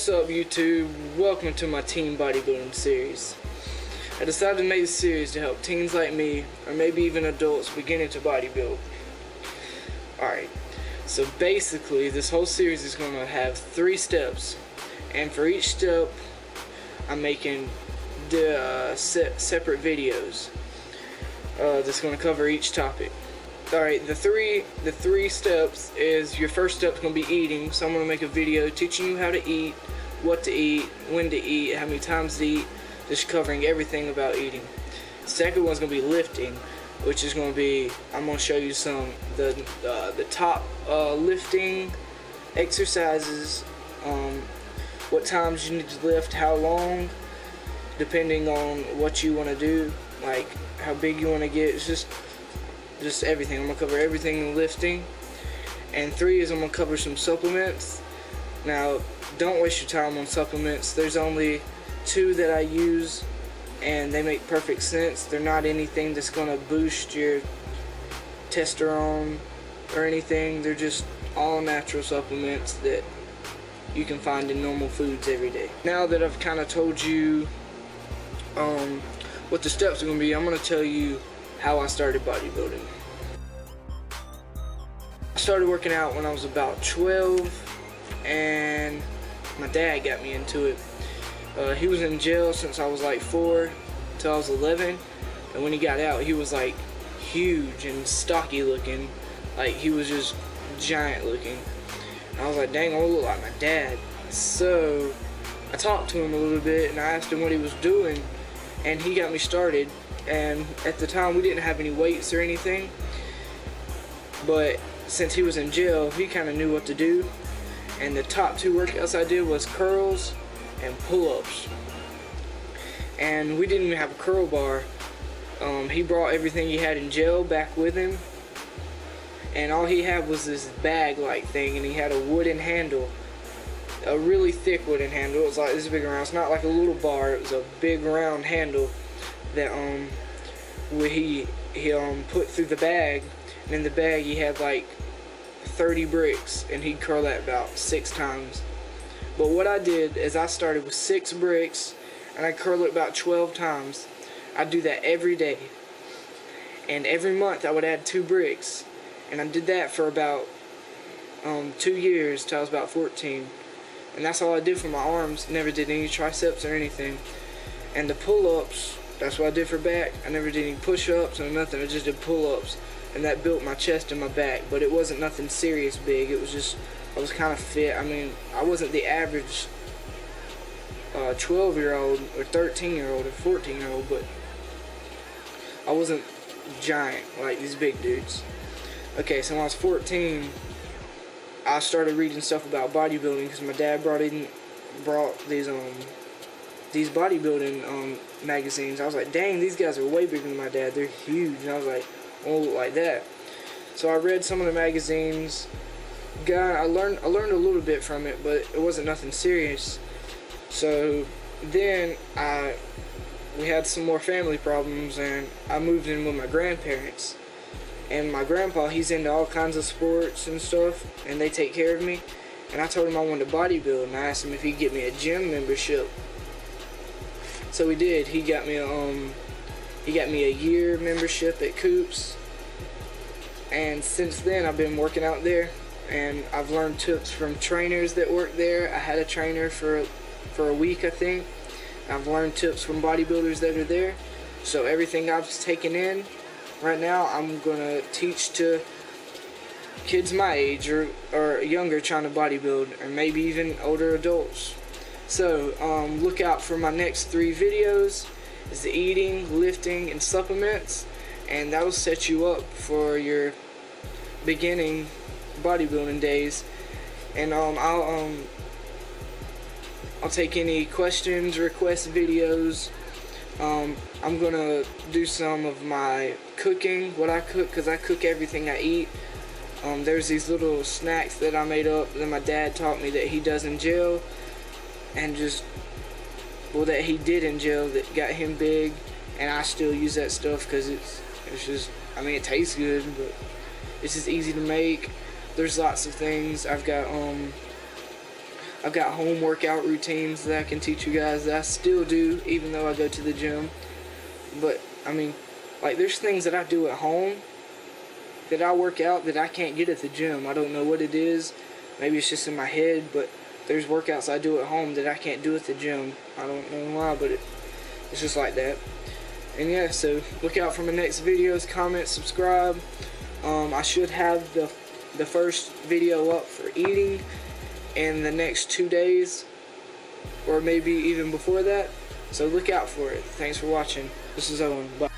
What's up, YouTube? Welcome to my teen bodybuilding series. I decided to make this series to help teens like me, or maybe even adults beginning to bodybuild. Alright, so basically this whole series is going to have 3 steps, and for each step I'm making separate videos that's going to cover each topic. Alright, the three steps is, your first step is going to be eating, so I'm going to make a video teaching you how to eat, what to eat, when to eat, how many times to eat, just covering everything about eating. The second one's going to be lifting, which is going to be, I'm going to show you some the top lifting exercises, what times you need to lift, how long, depending on what you want to do, like how big you want to get. It's just everything. I'm going to cover everything in lifting. And 3 is I'm going to cover some supplements. Now, don't waste your time on supplements. There's only 2 that I use, and they make perfect sense. They're not anything that's going to boost your testosterone or anything. They're just all natural supplements that you can find in normal foods every day. Now that I've kind of told you what the steps are going to be, I'm going to tell you how I started bodybuilding. I started working out when I was about 12, and my dad got me into it. He was in jail since I was like 4 till I was 11, and when he got out, he was like huge and stocky looking, like he was just giant looking. And I was like, dang, I look like my dad. So I talked to him a little bit and I asked him what he was doing, and he got me started. And at the time we didn't have any weights or anything, but since he was in jail, he kind of knew what to do. And the top 2 workouts I did was curls and pull-ups. And we didn't even have a curl bar. He brought everything he had in jail back with him, and all he had was this bag like thing, and he had a wooden handle, a really thick wooden handle. It was like this big around. It's not like a little bar, it was a big round handle that where he put through the bag, and in the bag he had like 30 bricks, and he'd curl that about 6 times. But what I did is I started with 6 bricks and I curled it about 12 times. I'd do that every day, and every month I would add 2 bricks, and I did that for about 2 years till I was about 14, and that's all I did for my arms. Never did any triceps or anything. And the pull-ups, that's what I did for back. I never did any push-ups or nothing. I just did pull-ups, and that built my chest and my back. But it wasn't nothing serious big. It was just, I was kind of fit. I mean, I wasn't the average 12-year-old or 13-year-old or 14-year-old, but I wasn't giant like these big dudes. Okay, so when I was 14, I started reading stuff about bodybuilding because my dad brought these bodybuilding magazines. I was like, dang, these guys are way bigger than my dad. They're huge. And I was like, I want to look like that. So I read some of the magazines. I learned a little bit from it, but it wasn't nothing serious. So then we had some more family problems, and I moved in with my grandparents. And my grandpa, he's into all kinds of sports and stuff, and they take care of me. And I told him I wanted to bodybuild, and I asked him if he'd get me a gym membership. So he did. He got me a year membership at Coops, and since then I've been working out there, and I've learned tips from trainers that work there. I had a trainer for a week, I think. I've learned tips from bodybuilders that are there. So everything I've taken in right now, I'm gonna teach to kids my age or younger trying to bodybuild, or maybe even older adults. So look out for my next 3 videos. It's the eating, lifting, and supplements, and that will set you up for your beginning bodybuilding days. And I'll take any questions, request videos. I'm gonna do some of my cooking, what I cook, because I cook everything I eat. There's these little snacks that I made up that my dad taught me that he does in jail, and that he did in jail that got him big, and I still use that stuff because it's just, I mean, it tastes good, but it's just easy to make. There's lots of things. I've got I've got home workout routines that I can teach you guys that I still do even though I go to the gym. But I mean, like, there's things that I do at home that I work out that I can't get at the gym. I don't know what it is. Maybe it's just in my head, but there's workouts I do at home that I can't do at the gym. I don't know why, but it's just like that. And yeah, so look out for my next videos, comment, subscribe. I should have the first video up for eating in the next 2 days, or maybe even before that. So look out for it. Thanks for watching. This is Owen. Bye.